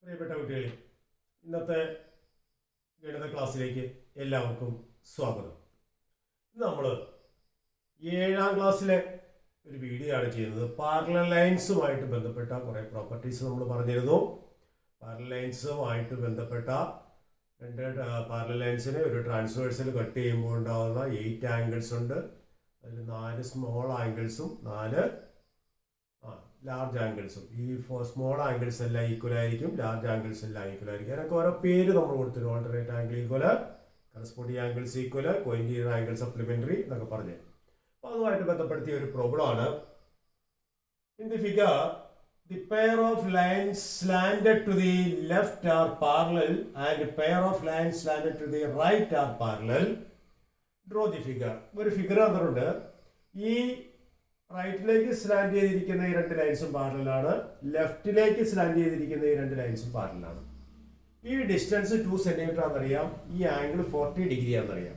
പ്രിയപ്പെട്ട കുട്ടികളെ, ഇന്നത്തെ ഗണിത ക്ലാസ്സിലേക്ക് എല്ലാവർക്കും സ്വാഗതം. ഇന്ന് നമ്മൾ 7ാം ക്ലാസ്സിലെ ഒരു വീഡിയോ ആണ് ചെയ്യുന്നത്. പാരലൽ ലൈൻസുമായിട്ട് ബന്ധപ്പെട്ട കുറേ പ്രോപ്പർട്ടീസ് നമ്മൾ പറഞ്ഞിരുന്നു. പാരലൽ ലൈൻസുമായിട്ട് ബന്ധപ്പെട്ട രണ്ട് പാരലൽ ലൈൻസിനെ ഒരു ട്രാൻസ്വേഴ്സിൽ കട്ട് ചെയ്യുമ്പോൾ ഉണ്ടാകുന്ന 8 ആംഗിൾസ് ഉണ്ട്. അതിൽ 4 സ്മോൾ ആംഗിൾസും 4 ലാർജ് ആംഗിൾസും. ഈ സ്മോൾ ആംഗിൾസ് എല്ലാം ഈക്വൽ ആയിരിക്കും, ലാർജ് ആംഗിൾസ് എല്ലാം ഈക്വൽ ആയിരിക്കും. അതിനൊക്കെ ഓരോ പേര് നമ്മൾ കൊടുത്തിരുന്നു. Alternate angle equal, corresponding angles equal, cointerior angle supplementary എന്നൊക്കെ പറഞ്ഞു. അപ്പോൾ അതുമായിട്ട് ബന്ധപ്പെടുത്തിയ ഒരു പ്രോബ്ലം ആണ്. In the figure the pair of lines slanted to the left are parallel and pair of lines slanted to the right are parallel. Draw the figure. ഒരു figure തന്നിട്ടുണ്ട്. ഈ റൈറ്റിലേക്ക് സ്ലാൻഡ് ചെയ്തിരിക്കുന്ന ഈ 2 ലൈൻസും പാരലലാണ്, ലെഫ്റ്റിലേക്ക് സ്ലാൻഡ് ചെയ്തിരിക്കുന്ന ഈ 2 ലൈൻസും പാരലലാണ്. ഈ ഡിസ്റ്റൻസ് 2 സെന്റിമീറ്റർ ആണെന്നറിയാം, ഈ ആംഗിൾ 40 ഡിഗ്രി ആണെന്നറിയാം.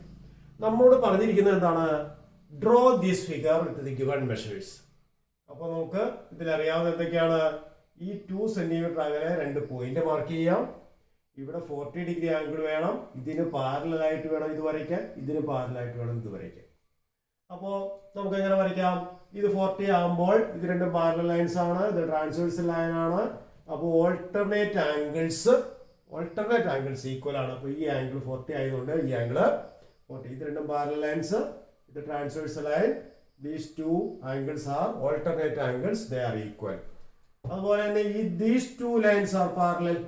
നമ്മോട് പറഞ്ഞിരിക്കുന്നത് എന്താണ്? Draw this figure with the given measures. അപ്പോൾ നമുക്ക് ഇതിലറിയാവുന്ന എന്തൊക്കെയാണ്? ഈ 2 സെന്റിമീറ്റർ അകലെ 2 പോയിന്റ് മാർക്ക് ചെയ്യാം. ഇവിടെ 40 ഡിഗ്രി ആംഗിൾ വേണം, ഇതിന് പാരലായിട്ട് വേണം ഇത് വരയ്ക്കാൻ, ഇതിന് പാരലായിട്ട് വേണം ഇത് വരയ്ക്കാൻ. അപ്പോൾ നമുക്ക് എങ്ങനെ വരയ്ക്കാം? ഇത് 40 ആകുമ്പോൾ ഇത് 2 പാരലൽ ലൈൻസ് ആണ്, ഇത് ട്രാൻസ്വേഴ്സൽ ലൈൻ ആണ്. അപ്പോൾ ഓൾട്ടർനേറ്റ് ആംഗിൾസ് ഈക്വൽ ആണ്. അപ്പോൾ ഈ ആംഗിൾ 40 ആയതുകൊണ്ട് ഈ ആംഗിൾ 40. ഇത് 2 പാരലൽ ലൈൻസ്, ഇത് transversal line. These two angles are alternate angles, they are equal. അതുപോലെ തന്നെ these two lines are parallel.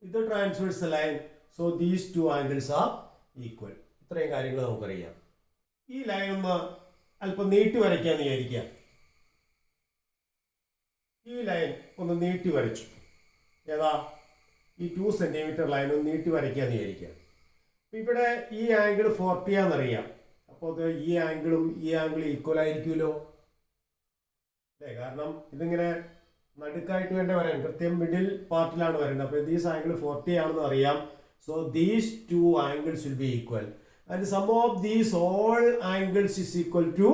ഇത് transversal line, so these two angles are equal. ഇത്രയും കാര്യങ്ങൾ നമുക്കറിയാം. ഈ ലൈൻ ഒന്ന് അല്പം നീട്ടി വരയ്ക്കാന്ന് വിചാരിക്കുക. ഈ ലൈൻ ഒന്ന് നീട്ടി വരച്ചു. ഏതാ? ഈ 2 സെന്റിമീറ്റർ ലൈൻ ഒന്ന് നീട്ടി വരയ്ക്കാന്ന് വിചാരിക്കുക. ഇവിടെ ഈ ആംഗിൾ 40 ആണെന്നറിയാം. അപ്പോൾ ഈ ആംഗിളും ഈ ആംഗിൾ ഈക്വൽ ആയിരിക്കുമല്ലോ അല്ലേ? കാരണം ഇതിങ്ങനെ നടുക്കായിട്ട് വേണ്ട വരാൻ, കൃത്യം മിഡിൽ പാർട്ടിലാണ് വരേണ്ടത്. അപ്പോൾ ദീസ് ആംഗിൾ 40 ആണെന്ന് അറിയാം. So these 2 angles will be equal and sum of these all angles is equal to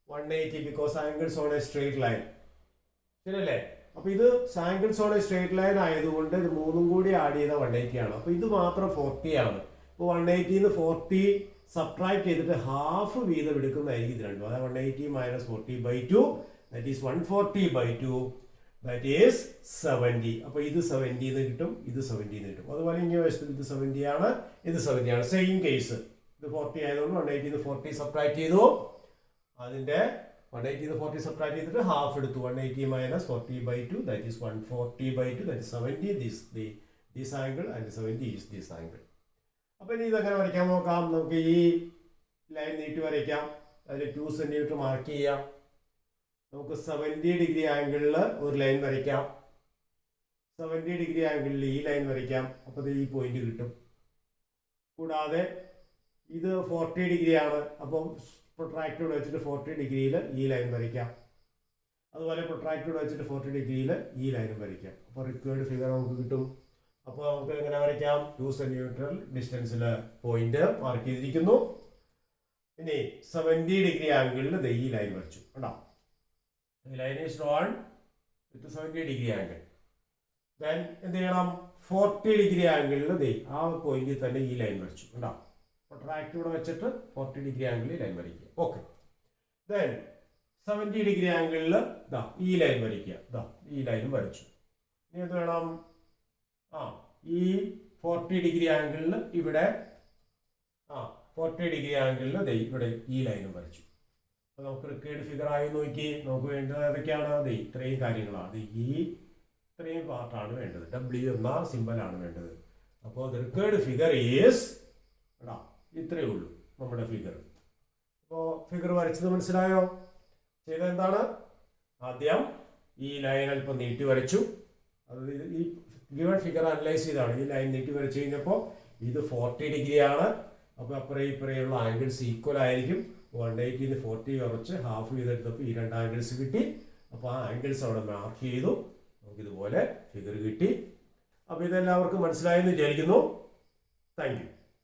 180 because angles on a straight line. ശരിയല്ലേ? അപ്പോൾ ഇത് angles on a straight line ആയതുകൊണ്ട് ഇത് മൂന്നും കൂടി ആഡ് ചെയ്ത 180 ആണ്. അപ്പോൾ ഇത് മാത്രം 40 ആണ്. അപ്പോൾ 180 40 സബ്ട്രാക്ട് ചെയ്തിട്ട് ഹാഫ് വീതം എടുക്കുന്നതായിരിക്കും ഇത് രണ്ടും. അതായത് 180 - 40/2 ദാറ്റ് ഈസ് 140/2 ദാറ്റ് ഈസ് 70. അപ്പോൾ ഇത് 70 എന്ന് കിട്ടും, ഇത് 70 എന്ന് കിട്ടും. അതുപോലെ ഇങ്ങനെ വശത്ത് ഇത് 70 ആണ്, ഇത് 70 ആണ്. Same case. ഇത് 40 ആയതുകൊണ്ട് 180 40 സബ്ട്രാക്ട് ചെയ്തു. അതിന്റെ 180 40 സബ്ട്രാക്ട് ചെയ്തിട്ട് ഹാഫ് എടുത്തു. 180 - 40/2 that is 140/2 that is 70. This angle and 70 is this angle. അപ്പോൾ ഇനി ഇതെങ്ങനെ വരയ്ക്കാൻ നോക്കാം. നമുക്ക് ഈ ലൈൻ നീട്ടി വരയ്ക്കാം. അതിൽ 2 സെന്റിമീറ്റർ മാർക്ക് ചെയ്യാം. നമുക്ക് 70 ഡിഗ്രി ആംഗിളിൽ ഒരു ലൈൻ വരയ്ക്കാം. 70 ഡിഗ്രി ആംഗിളിൽ ഈ ലൈൻ വരയ്ക്കാം. അപ്പോൾ ഈ പോയിന്റ് കിട്ടും. കൂടാതെ ഇത് 40 ഡിഗ്രി ആണ്. അപ്പം പ്രൊട്രാക്റ്റോട് വെച്ചിട്ട് 40 ഡിഗ്രിയിൽ ഈ ലൈൻ വരയ്ക്കാം. അതുപോലെ പ്രൊട്രാക്റ്റോട് വെച്ചിട്ട് 40 ഡിഗ്രിയിൽ ഈ ലൈനും വരയ്ക്കാം. അപ്പോൾ റിക്വയർഡ് ഫിഗർ നമുക്ക് കിട്ടും. അപ്പോൾ നമുക്ക് എങ്ങനെ വരയ്ക്കാം? 2 സെന്റിമീറ്റർ ഡിസ്റ്റൻസിൽ പോയിന്റ് മാർക്ക് ചെയ്തിരിക്കുന്നു. ഇനി 70 ഡിഗ്രി ആംഗിളിൽ ഈ ലൈൻ വരച്ചു. കണ്ടോ? ഈ line is drawn with 70 degree angle. Then എന്ത് ചെയ്യണം? 40 ഡിഗ്രി ആംഗിളിൽ ആ പോയിന്റിൽ തന്നെ ഈ ലൈൻ വരച്ചു. കണ്ടോ? പ്രൊട്രാക്റ്റ് ഇവിടെ വെച്ചിട്ട് 40 ഡിഗ്രി ആംഗിളിൽ ലൈൻ വരയ്ക്കുക. ഓക്കെ. ദെൻ 70 ഡിഗ്രി ആംഗിളിൽ ഈ ലൈൻ വരയ്ക്കുക. ഈ ലൈനും വരച്ചു. ഇനി എന്ത് വേണം? ഈ 40 ഡിഗ്രി ആംഗിളിൽ ഇവിടെ 40 ഡിഗ്രി ആംഗിളിൽ ഇവിടെ ഈ ലൈനും വരച്ചു. അപ്പോൾ നമുക്ക് റിക്വയർഡ് ഫിഗർ ആയി നോക്കി. നമുക്ക് വേണ്ടത് ഏതൊക്കെയാണ്? ഇത്രയും കാര്യങ്ങളാണ്. ഇത്രയും പാർട്ടാണ് വേണ്ടത്. W എന്ന സിമ്പലാണ് വേണ്ടത്. അപ്പോൾ റിക്വയർഡ് ഫിഗർ ഈസ് ഇത്രയേ ഉള്ളൂ നമ്മുടെ ഫിഗർ. അപ്പോൾ ഫിഗർ വരച്ചത് മനസ്സിലായോ? ചെയ്തത് എന്താണ്? ആദ്യം ഈ ലൈൻ അല്പം നീട്ടി വരച്ചു. അത് ഈ ഗിവൺ ഫിഗർ അനലൈസ് ചെയ്താണ്. ഈ ലൈൻ നീട്ടി വരച്ച് കഴിഞ്ഞപ്പോൾ ഇത് 40 ഡിഗ്രി ആണ്. അപ്പോൾ അപ്പുറം ഇപ്പുറയുള്ള ആംഗിൾസ് ഈക്വൽ ആയിരിക്കും. 180 40 കുറച്ച് ഹാഫ് ചെയ്തെടുത്തപ്പോൾ ഈ 2 ആംഗിൾസ് കിട്ടി. അപ്പോൾ ആ ആംഗിൾസ് അവിടെ മാർക്ക് ചെയ്തു. നമുക്കിതുപോലെ ഫിഗർ കിട്ടി. അപ്പോൾ ഇതെല്ലാവർക്കും മനസ്സിലായെന്ന് വിചാരിക്കുന്നു. Thank you.